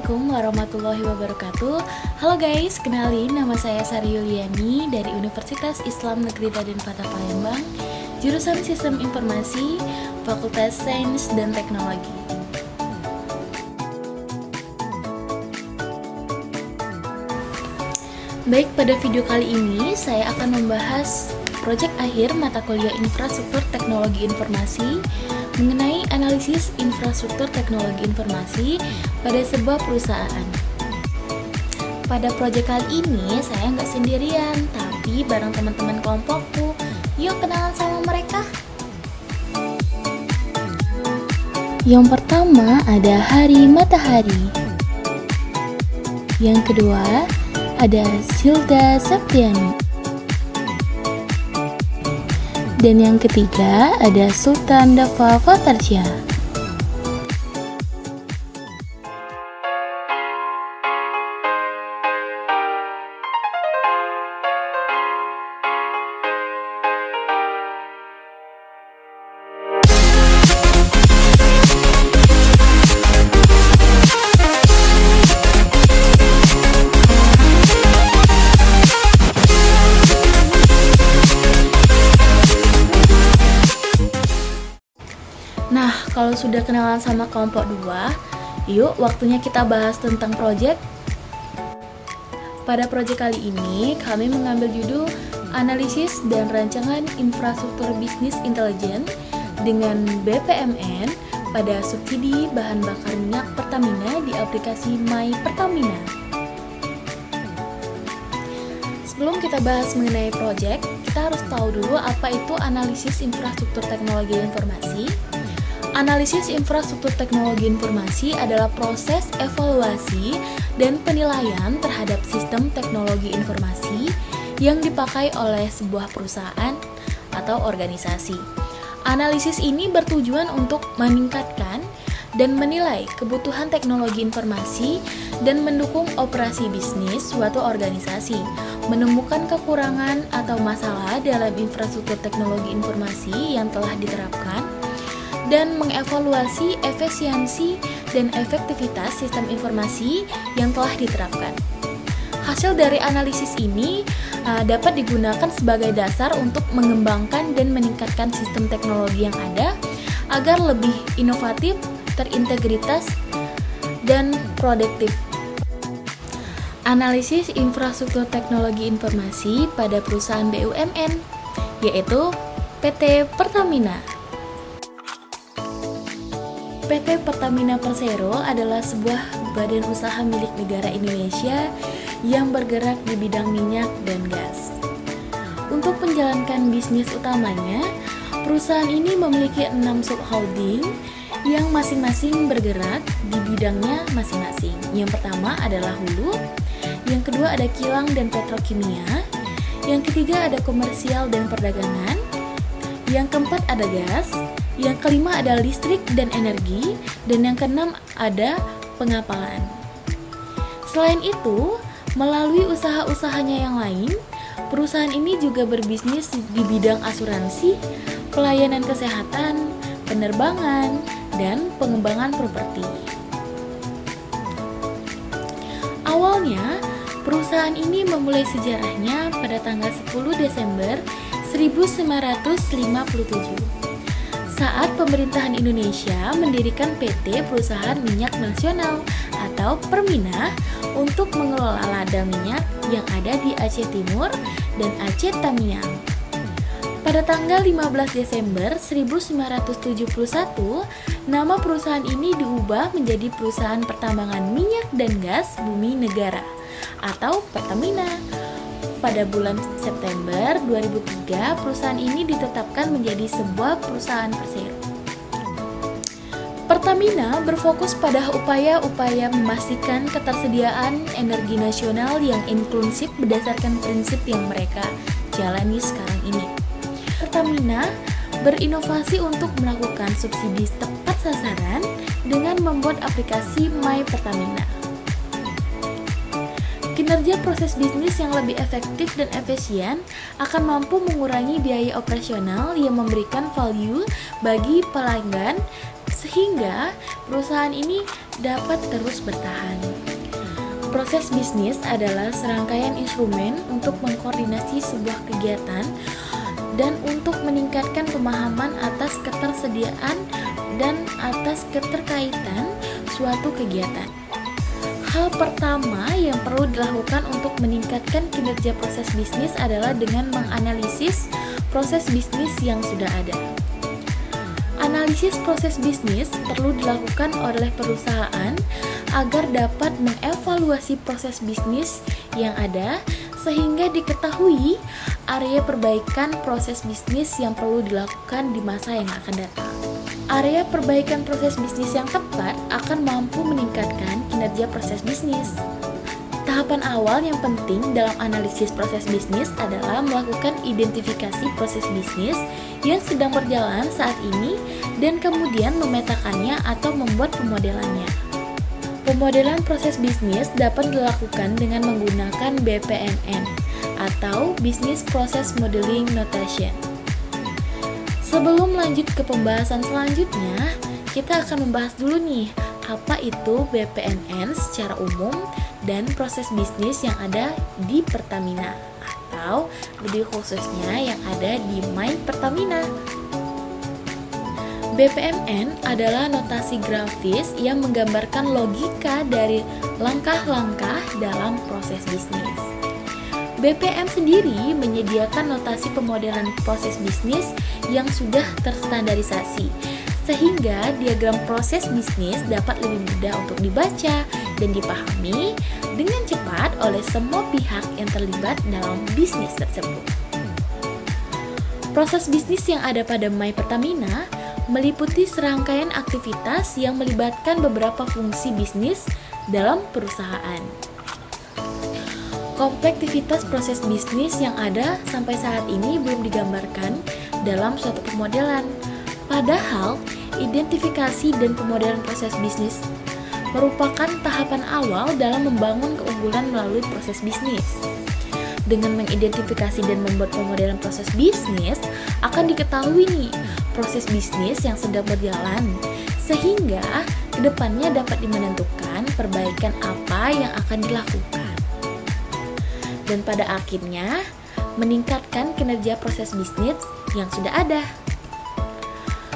Assalamualaikum warahmatullahi wabarakatuh. Halo guys, kenalin nama saya Sari Yuliani dari Universitas Islam Negeri Raden Fatah Palembang, jurusan Sistem Informasi, Fakultas Sains dan Teknologi. Baik, pada video kali ini saya akan membahas proyek akhir mata kuliah Infrastruktur Teknologi Informasi mengenai analisis infrastruktur teknologi informasi pada sebuah perusahaan. Pada proyek kali ini saya nggak sendirian, tapi bareng teman-teman kelompokku. Yuk kenalan sama mereka. Yang pertama ada Hari Matahari. Yang kedua ada Silda Septiani. Dan yang ketiga ada Sultan Dava Fatarsyah. Nah, kalau sudah kenalan sama kelompok 2, yuk waktunya kita bahas tentang proyek. Pada proyek kali ini, kami mengambil judul Analisis dan Rancangan Infrastruktur Bisnis Intelijen dengan BPMN pada subsidi bahan bakar minyak Pertamina di aplikasi My Pertamina. Sebelum kita bahas mengenai proyek, kita harus tahu dulu apa itu analisis infrastruktur teknologi informasi. Analisis infrastruktur teknologi informasi adalah proses evaluasi dan penilaian terhadap sistem teknologi informasi yang dipakai oleh sebuah perusahaan atau organisasi. Analisis ini bertujuan untuk meningkatkan dan menilai kebutuhan teknologi informasi dan mendukung operasi bisnis suatu organisasi, menemukan kekurangan atau masalah dalam infrastruktur teknologi informasi yang telah diterapkan, dan mengevaluasi efisiensi dan efektivitas sistem informasi yang telah diterapkan. Hasil dari analisis ini dapat digunakan sebagai dasar untuk mengembangkan dan meningkatkan sistem teknologi yang ada agar lebih inovatif, terintegritas, dan produktif. Analisis infrastruktur teknologi informasi pada perusahaan BUMN, yaitu PT Pertamina. PT Pertamina Persero adalah sebuah badan usaha milik negara Indonesia yang bergerak di bidang minyak dan gas. Untuk menjalankan bisnis utamanya, perusahaan ini memiliki 6 subholding yang masing-masing bergerak di bidangnya masing-masing. Yang pertama adalah hulu, yang kedua ada kilang dan petrokimia, yang ketiga ada komersial dan perdagangan, yang keempat ada gas, yang kelima ada listrik dan energi, dan yang keenam ada pengapalan. Selain itu, melalui usaha-usahanya yang lain, perusahaan ini juga berbisnis di bidang asuransi, pelayanan kesehatan, penerbangan, dan pengembangan properti. Awalnya, perusahaan ini memulai sejarahnya pada tanggal 10 Desember 1957. Saat pemerintahan Indonesia mendirikan PT Perusahaan Minyak Nasional atau Permina untuk mengelola ladang minyak yang ada di Aceh Timur dan Aceh Tamiang. Pada tanggal 15 Desember 1971, nama perusahaan ini diubah menjadi Perusahaan Pertambangan Minyak dan Gas Bumi Negara atau Pertamina. Pada bulan September 2003, perusahaan ini ditetapkan menjadi sebuah perusahaan Persero. Pertamina berfokus pada upaya-upaya memastikan ketersediaan energi nasional yang inklusif berdasarkan prinsip yang mereka jalani sekarang ini. Pertamina berinovasi untuk melakukan subsidi tepat sasaran dengan membuat aplikasi My Pertamina. Kinerja proses bisnis yang lebih efektif dan efisien akan mampu mengurangi biaya operasional yang memberikan value bagi pelanggan, sehingga perusahaan ini dapat terus bertahan. Proses bisnis adalah serangkaian instrumen untuk mengkoordinasi sebuah kegiatan dan untuk meningkatkan pemahaman atas ketersediaan dan atas keterkaitan suatu kegiatan. Hal pertama yang perlu dilakukan untuk meningkatkan kinerja proses bisnis adalah dengan menganalisis proses bisnis yang sudah ada. Analisis proses bisnis perlu dilakukan oleh perusahaan agar dapat mengevaluasi proses bisnis yang ada sehingga diketahui area perbaikan proses bisnis yang perlu dilakukan di masa yang akan datang. Area perbaikan proses bisnis yang tepat akan mampu meningkatkan kinerja proses bisnis. Tahapan awal yang penting dalam analisis proses bisnis adalah melakukan identifikasi proses bisnis yang sedang berjalan saat ini dan kemudian memetakannya atau membuat pemodelannya. Pemodelan proses bisnis dapat dilakukan dengan menggunakan BPMN atau Business Process Modeling Notation. Sebelum lanjut ke pembahasan selanjutnya, kita akan membahas dulu nih apa itu BPMN secara umum dan proses bisnis yang ada di Pertamina atau lebih khususnya yang ada di My Pertamina. BPMN adalah notasi grafis yang menggambarkan logika dari langkah-langkah dalam proses bisnis. BPM sendiri menyediakan notasi pemodelan proses bisnis yang sudah terstandarisasi, sehingga diagram proses bisnis dapat lebih mudah untuk dibaca dan dipahami dengan cepat oleh semua pihak yang terlibat dalam bisnis tersebut. Proses bisnis yang ada pada My Pertamina meliputi serangkaian aktivitas yang melibatkan beberapa fungsi bisnis dalam perusahaan. Komplektivitas proses bisnis yang ada sampai saat ini belum digambarkan dalam suatu pemodelan. Padahal, identifikasi dan pemodelan proses bisnis merupakan tahapan awal dalam membangun keunggulan melalui proses bisnis. Dengan mengidentifikasi dan membuat pemodelan proses bisnis, akan diketahui nih proses bisnis yang sedang berjalan, sehingga kedepannya dapat menentukan perbaikan apa yang akan dilakukan. Dan pada akhirnya, meningkatkan kinerja proses bisnis yang sudah ada.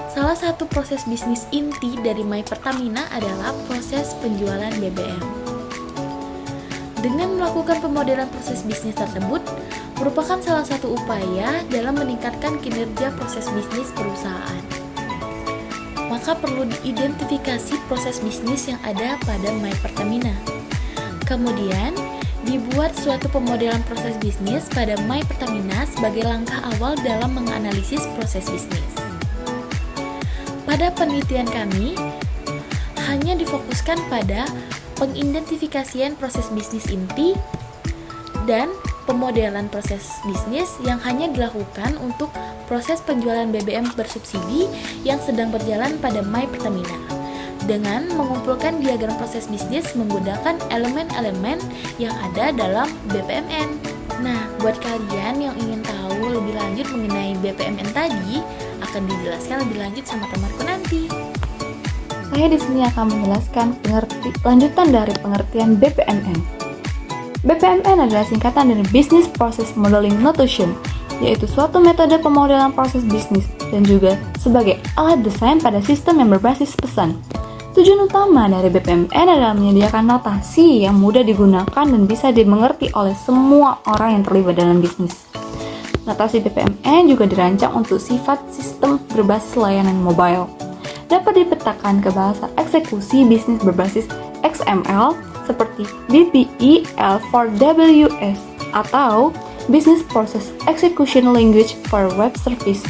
Salah satu proses bisnis inti dari My Pertamina adalah proses penjualan BBM. Dengan melakukan pemodelan proses bisnis tersebut, merupakan salah satu upaya dalam meningkatkan kinerja proses bisnis perusahaan. Maka perlu diidentifikasi proses bisnis yang ada pada My Pertamina. Kemudian, dibuat suatu pemodelan proses bisnis pada My Pertamina sebagai langkah awal dalam menganalisis proses bisnis. Pada penelitian kami, hanya difokuskan pada pengidentifikasian proses bisnis inti dan pemodelan proses bisnis yang hanya dilakukan untuk proses penjualan BBM bersubsidi yang sedang berjalan pada My Pertamina dengan mengumpulkan diagram proses bisnis menggunakan elemen-elemen yang ada dalam BPMN. Nah, buat kalian yang ingin tahu lebih lanjut mengenai BPMN tadi, akan dijelaskan lebih lanjut sama temanku nanti. Saya di sini akan menjelaskan lanjutan dari pengertian BPMN. BPMN adalah singkatan dari Business Process Modeling Notation, yaitu suatu metode pemodelan proses bisnis dan juga sebagai alat desain pada sistem yang berbasis pesan. Tujuan utama dari BPMN adalah menyediakan notasi yang mudah digunakan dan bisa dimengerti oleh semua orang yang terlibat dalam bisnis. Notasi BPMN juga dirancang untuk sifat sistem berbasis layanan mobile. Dapat dipetakan ke bahasa eksekusi bisnis berbasis XML seperti BPI L4WS atau Business Process Execution Language for Web Service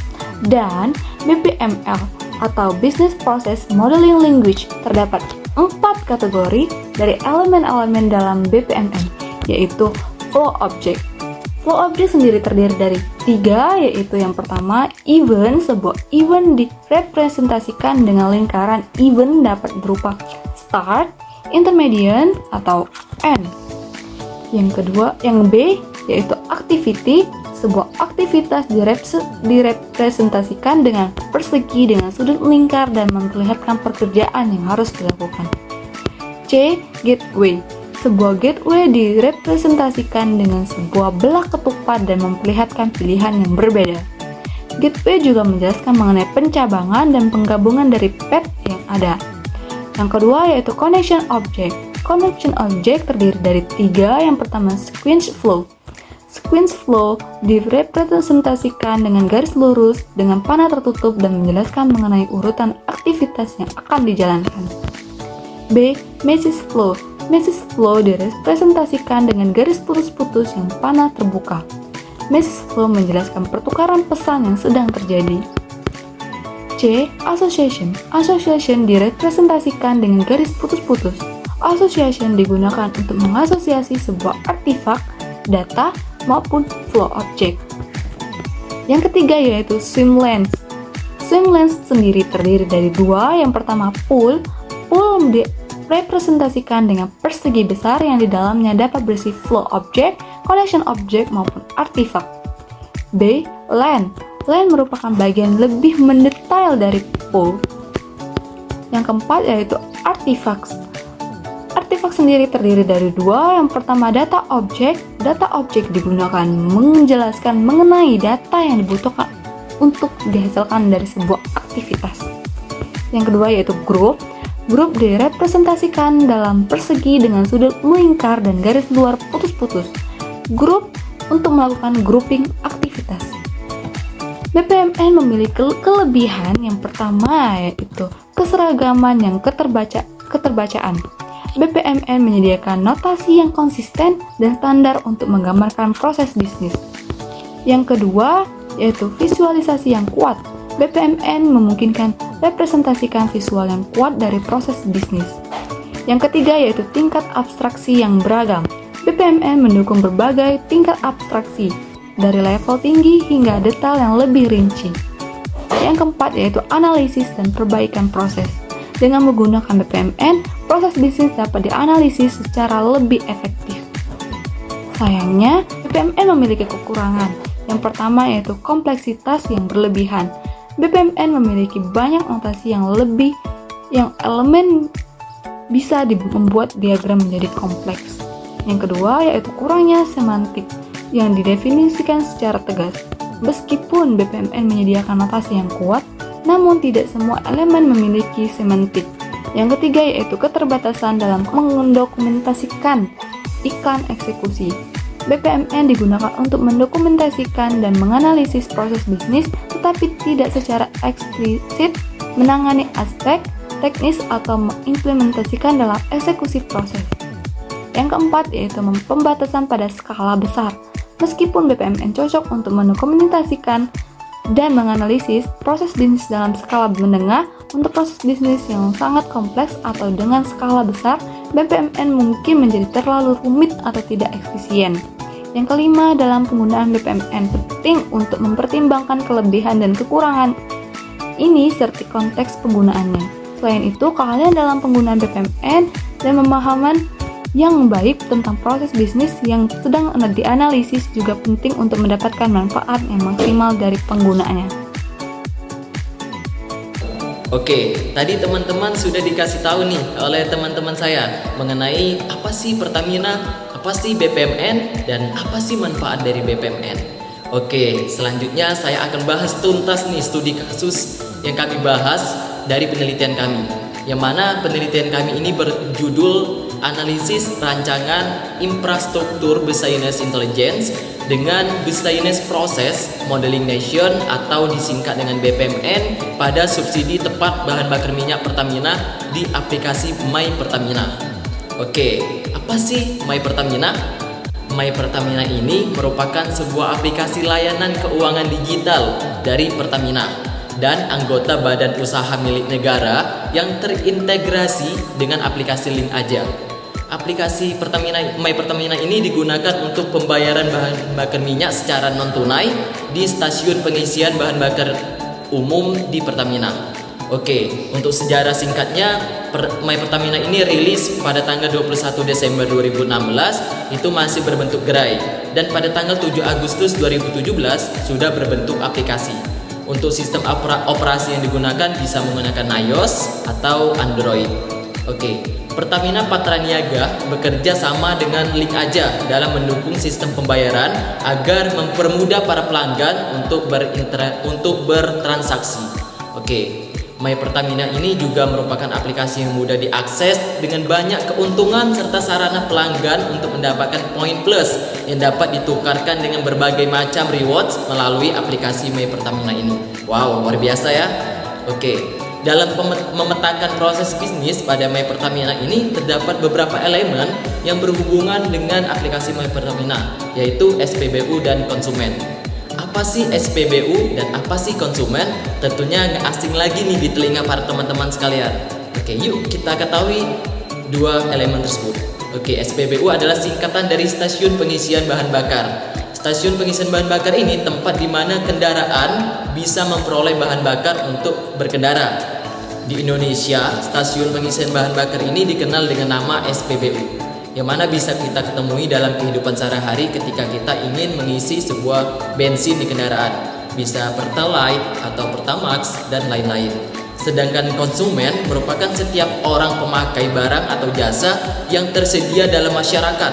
dan BPML atau Business Process Modeling Language. Terdapat 4 kategori dari elemen-elemen dalam BPMN, yaitu Flow Object. Flow Object sendiri terdiri dari 3, yaitu yang pertama, event. Sebuah event direpresentasikan dengan lingkaran event dapat berupa start, intermediate, atau end. Yang kedua, yang B, yaitu activity. Sebuah aktivitas direpresentasikan dengan persegi dengan sudut lingkar dan memperlihatkan pekerjaan yang harus dilakukan. C. Gateway. Sebuah gateway direpresentasikan dengan sebuah belah ketupat dan memperlihatkan pilihan yang berbeda. Gateway juga menjelaskan mengenai pencabangan dan penggabungan dari path yang ada. Yang kedua yaitu connection object. Connection object terdiri dari 3. Yang pertama sequence flow. Sequence flow direpresentasikan dengan garis lurus dengan panah tertutup dan menjelaskan mengenai urutan aktivitas yang akan dijalankan. B. Message flow. Message flow direpresentasikan dengan garis putus-putus yang panah terbuka. Message flow menjelaskan pertukaran pesan yang sedang terjadi. C. Association. Association direpresentasikan dengan garis putus-putus. Association digunakan untuk mengasosiasi sebuah artifak, data, maupun flow object. Yang ketiga yaitu swim lanes. Swim lanes sendiri terdiri dari 2. Yang pertama pool. Pool direpresentasikan dengan persegi besar yang di dalamnya dapat berisi flow object, connection object, maupun artifak. B. Lane. Lane merupakan bagian lebih mendetail dari pool. Yang keempat yaitu artifacts. Artifak sendiri terdiri dari 2. Yang pertama data object. Data object digunakan menjelaskan mengenai data yang dibutuhkan untuk dihasilkan dari sebuah aktivitas. Yang kedua yaitu group. Group direpresentasikan dalam persegi dengan sudut melingkar dan garis luar putus-putus. Group untuk melakukan grouping aktivitas. BPMN memiliki kelebihan yang pertama yaitu keseragaman yang keterbacaan. BPMN menyediakan notasi yang konsisten dan standar untuk menggambarkan proses bisnis. Yang kedua yaitu visualisasi yang kuat. BPMN memungkinkan representasikan visual yang kuat dari proses bisnis. Yang ketiga yaitu tingkat abstraksi yang beragam. BPMN mendukung berbagai tingkat abstraksi, dari level tinggi hingga detail yang lebih rinci. Yang keempat yaitu analisis dan perbaikan proses. Dengan menggunakan BPMN, proses bisnis dapat dianalisis secara lebih efektif. Sayangnya, BPMN memiliki kekurangan. Yang pertama yaitu kompleksitas yang berlebihan. BPMN memiliki banyak notasi yang elemen bisa membuat diagram menjadi kompleks. Yang kedua yaitu kurangnya semantik yang didefinisikan secara tegas. Meskipun BPMN menyediakan notasi yang kuat, namun tidak semua elemen memiliki semantik. Yang ketiga yaitu keterbatasan dalam mendokumentasikan iklan eksekusi. BPMN digunakan untuk mendokumentasikan dan menganalisis proses bisnis, tetapi tidak secara eksplisit menangani aspek teknis atau mengimplementasikan dalam eksekusi proses. Yang keempat yaitu pembatasan pada skala besar. Meskipun BPMN cocok untuk mendokumentasikan dan menganalisis proses bisnis dalam skala menengah, untuk proses bisnis yang sangat kompleks atau dengan skala besar, BPMN mungkin menjadi terlalu rumit atau tidak efisien. Yang kelima, dalam penggunaan BPMN penting untuk mempertimbangkan kelebihan dan kekurangan ini serta konteks penggunaannya. Selain itu, keahlian dalam penggunaan BPMN dan pemahaman yang baik tentang proses bisnis yang sedang dianalisis juga penting untuk mendapatkan manfaat yang maksimal dari penggunaannya. Oke, tadi teman-teman sudah dikasih tahu nih oleh teman-teman saya mengenai apa sih Pertamina, apa sih BPMN, dan apa sih manfaat dari BPMN. Oke, selanjutnya saya akan bahas tuntas nih studi kasus yang kami bahas dari penelitian kami. Yang mana penelitian kami ini berjudul Analisis Rancangan Infrastruktur Business Intelligence dengan Business Process Modeling Nation atau disingkat dengan BPMN pada subsidi tepat bahan bakar minyak Pertamina di aplikasi My Pertamina. Oke, apa sih My Pertamina? My Pertamina ini merupakan sebuah aplikasi layanan keuangan digital dari Pertamina dan anggota badan usaha milik negara yang terintegrasi dengan aplikasi Link Aja. Aplikasi My Pertamina ini digunakan untuk pembayaran bahan bakar minyak secara non-tunai di stasiun pengisian bahan bakar umum di Pertamina. Oke, untuk sejarah singkatnya, My Pertamina ini rilis pada tanggal 21 Desember 2016, itu masih berbentuk gerai, dan pada tanggal 7 Agustus 2017 sudah berbentuk aplikasi. Untuk sistem operasi yang digunakan bisa menggunakan iOS atau Android. Oke, Pertamina Patraniaga bekerja sama dengan Link Aja dalam mendukung sistem pembayaran agar mempermudah para pelanggan untuk bertransaksi. Oke, My Pertamina ini juga merupakan aplikasi yang mudah diakses dengan banyak keuntungan serta sarana pelanggan untuk mendapatkan poin plus yang dapat ditukarkan dengan berbagai macam rewards melalui aplikasi My Pertamina ini. Wow, luar biasa ya. Oke, dalam memetakan proses bisnis pada My Pertamina ini terdapat beberapa elemen yang berhubungan dengan aplikasi My Pertamina, yaitu SPBU dan konsumen. Apa sih SPBU dan apa sih konsumen? Tentunya nggak asing lagi nih di telinga para teman-teman sekalian. Oke, yuk kita ketahui dua elemen tersebut. Oke, SPBU adalah singkatan dari stasiun pengisian bahan bakar. Stasiun pengisian bahan bakar ini tempat di mana kendaraan bisa memperoleh bahan bakar untuk berkendara. Di Indonesia, stasiun pengisian bahan bakar ini dikenal dengan nama SPBU, yang mana bisa kita ketemui dalam kehidupan sehari-hari ketika kita ingin mengisi sebuah bensin di kendaraan, bisa Pertalite atau Pertamax dan lain-lain. Sedangkan konsumen merupakan setiap orang pemakai barang atau jasa yang tersedia dalam masyarakat,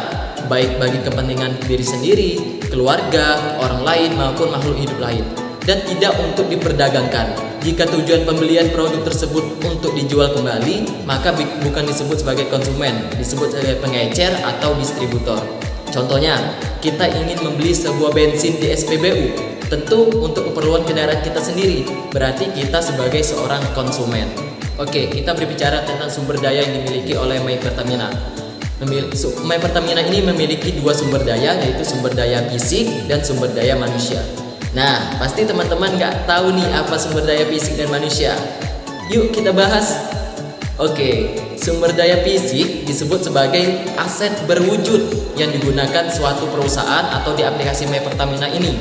baik bagi kepentingan diri sendiri, keluarga, orang lain maupun makhluk hidup lain, dan tidak untuk diperdagangkan. Jika tujuan pembelian produk tersebut untuk dijual kembali, maka bukan disebut sebagai konsumen, disebut sebagai pengecer atau distributor. Contohnya, kita ingin membeli sebuah bensin di SPBU, tentu untuk keperluan kendaraan kita sendiri, berarti kita sebagai seorang konsumen. Oke, kita berbicara tentang sumber daya yang dimiliki oleh My Pertamina. My Pertamina ini memiliki dua sumber daya, yaitu sumber daya fisik dan sumber daya manusia. Nah, pasti teman-teman nggak tahu nih apa sumber daya fisik dan manusia. Yuk kita bahas. Oke, sumber daya fisik disebut sebagai aset berwujud yang digunakan suatu perusahaan atau di aplikasi My Pertamina ini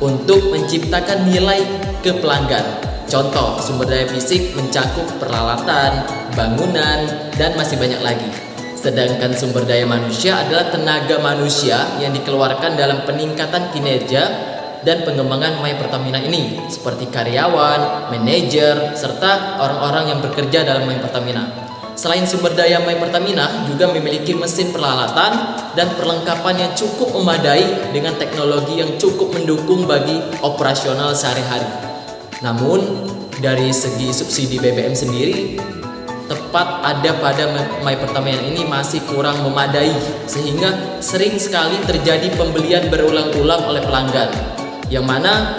untuk menciptakan nilai ke pelanggan. Contoh, sumber daya fisik mencakup peralatan, bangunan, dan masih banyak lagi. Sedangkan sumber daya manusia adalah tenaga manusia yang dikeluarkan dalam peningkatan kinerja dan pengembangan My Pertamina ini, seperti karyawan, manajer, serta orang-orang yang bekerja dalam My Pertamina. Selain sumber daya My Pertamina juga memiliki mesin peralatan dan perlengkapan yang cukup memadai dengan teknologi yang cukup mendukung bagi operasional sehari-hari. Namun, dari segi subsidi BBM sendiri, tepat ada pada My Pertamina ini masih kurang memadai, sehingga sering sekali terjadi pembelian berulang-ulang oleh pelanggan, yang mana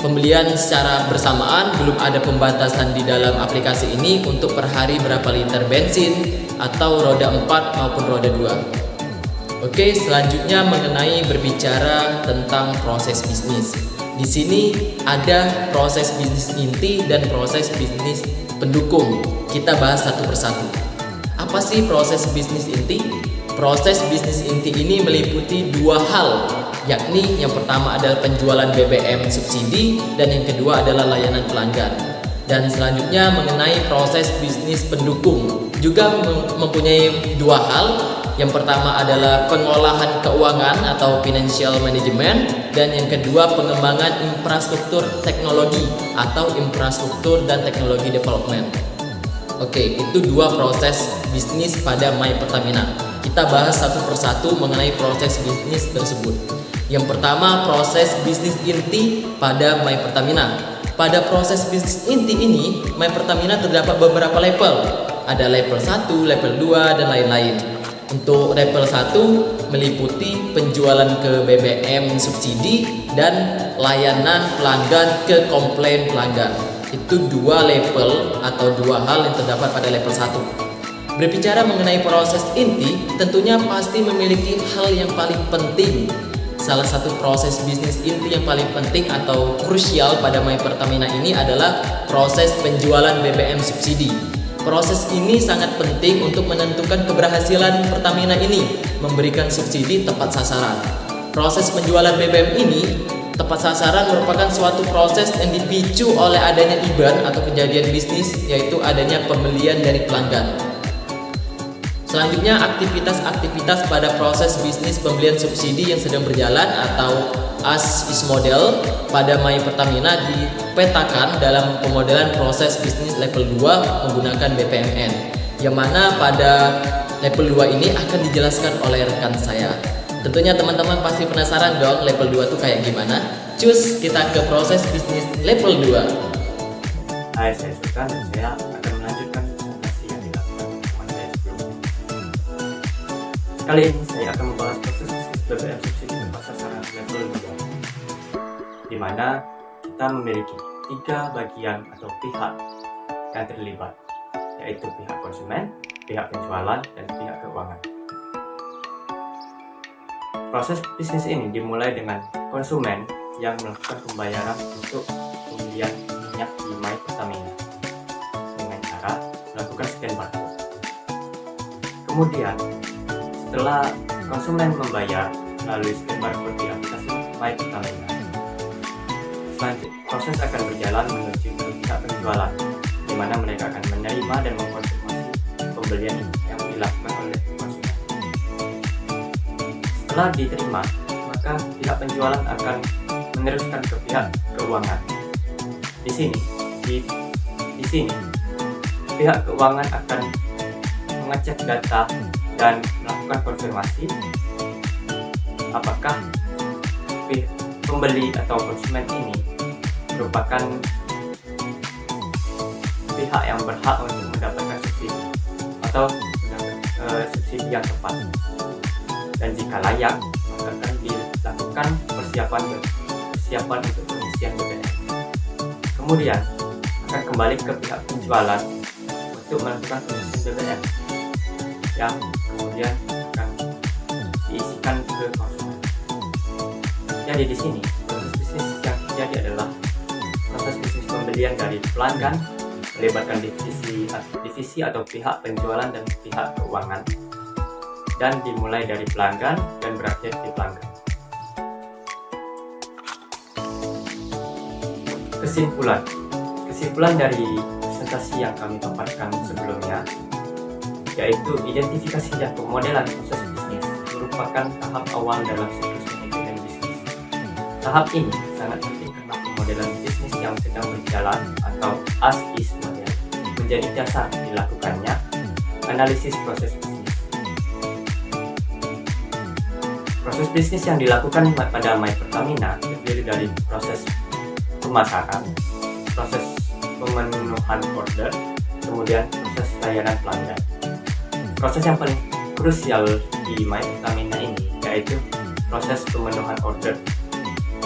pembelian secara bersamaan belum ada pembatasan di dalam aplikasi ini untuk per hari berapa liter bensin atau roda 4 maupun roda 2. Oke, selanjutnya mengenai berbicara tentang proses bisnis. Di sini ada proses bisnis inti dan proses bisnis pendukung. Kita bahas satu persatu. Apa sih proses bisnis inti? Proses bisnis inti ini meliputi dua hal, yakni yang pertama adalah penjualan BBM subsidi dan yang kedua adalah layanan pelanggan. Dan selanjutnya mengenai proses bisnis pendukung juga mempunyai dua hal. Yang pertama adalah pengolahan keuangan atau financial management, dan yang kedua pengembangan infrastruktur teknologi atau infrastruktur dan teknologi development. Oke, itu dua proses bisnis pada My Pertamina. Kita bahas satu persatu mengenai proses bisnis tersebut. Yang pertama, proses bisnis inti pada My Pertamina. Pada proses bisnis inti ini, My Pertamina terdapat beberapa level. Ada level 1, level 2, dan lain-lain. Untuk level 1 meliputi penjualan ke BBM subsidi dan layanan pelanggan ke komplain pelanggan. Itu dua level atau dua hal yang terdapat pada level 1. Berbicara mengenai proses inti, tentunya pasti memiliki hal yang paling penting. Salah satu proses bisnis inti yang paling penting atau krusial pada My Pertamina ini adalah proses penjualan BBM subsidi. Proses ini sangat penting untuk menentukan keberhasilan Pertamina ini memberikan subsidi tepat sasaran. Proses penjualan BBM ini tepat sasaran merupakan suatu proses yang dipicu oleh adanya IBAN atau kejadian bisnis, yaitu adanya pembelian dari pelanggan. Selanjutnya, aktivitas-aktivitas pada proses bisnis pembelian subsidi yang sedang berjalan atau as is model pada My Pertamina dipetakan dalam pemodelan proses bisnis level 2 menggunakan BPMN. yang mana pada level 2 ini akan dijelaskan oleh rekan saya. Tentunya teman-teman pasti penasaran dong level 2 itu kayak gimana? Cus, kita ke proses bisnis level 2. Hai, saya Sultan dan saya akan melanjutkan presentasi yang dilakukan teman saya sebelumnya. Kali ini saya akan membahas proses bisnis BBM subsidi tepat sasaran level 2, di mana kita memiliki 3 bagian atau pihak yang terlibat, yaitu pihak konsumen, pihak penjualan, dan pihak keuangan. Proses bisnis ini dimulai dengan konsumen yang melakukan pembayaran untuk pembelian minyak di My Pertamina dengan cara melakukan scan barcode. Kemudian, setelah konsumen membayar melalui scan barcode di aplikasi My Pertamina, selanjutnya proses akan berjalan menuju ke pihak penjualan, di mana mereka akan menerima dan mengkonfirmasi pembelian yang dilakukan oleh konsumen. Setelah diterima, maka pihak penjualan akan meneruskan ke pihak keuangan. Di sini pihak keuangan akan mengecek data dan melakukan konfirmasi apakah pembeli atau konsumen ini merupakan pihak yang berhak untuk mendapatkan subsidi atau subsidi yang tepat. Dan jika layak, maka akan dilakukan persiapan untuk pengisian BBM. Kemudian akan kembali ke pihak penjualan untuk melakukan pengisian BBM yang kemudian akan diisikan ke konsumen. Jadi di sini proses bisnis yang terjadi adalah proses bisnis pembelian dari pelanggan melibatkan divisi atau pihak penjualan dan pihak keuangan, dan dimulai dari pelanggan dan berakhir di pelanggan. Kesimpulan dari presentasi yang kami paparkan sebelumnya, yaitu identifikasi dan pemodelan proses bisnis merupakan tahap awal dalam siklus manajemen bisnis. Tahap ini sangat penting karena pemodelan bisnis yang sedang berjalan atau as-is model menjadi dasar dilakukannya analisis proses bisnis. Proses bisnis yang dilakukan pada My Pertamina terdiri dari proses pemasaran, proses pemenuhan order, kemudian proses layanan pelanggan. Proses yang paling krusial di My Pertamina ini yaitu proses pemenuhan order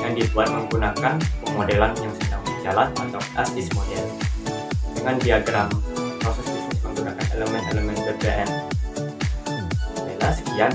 yang dibuat menggunakan pemodelan yang sedang berjalan atau as-is model dengan diagram proses bisnis menggunakan elemen-elemen BPM. Sekian.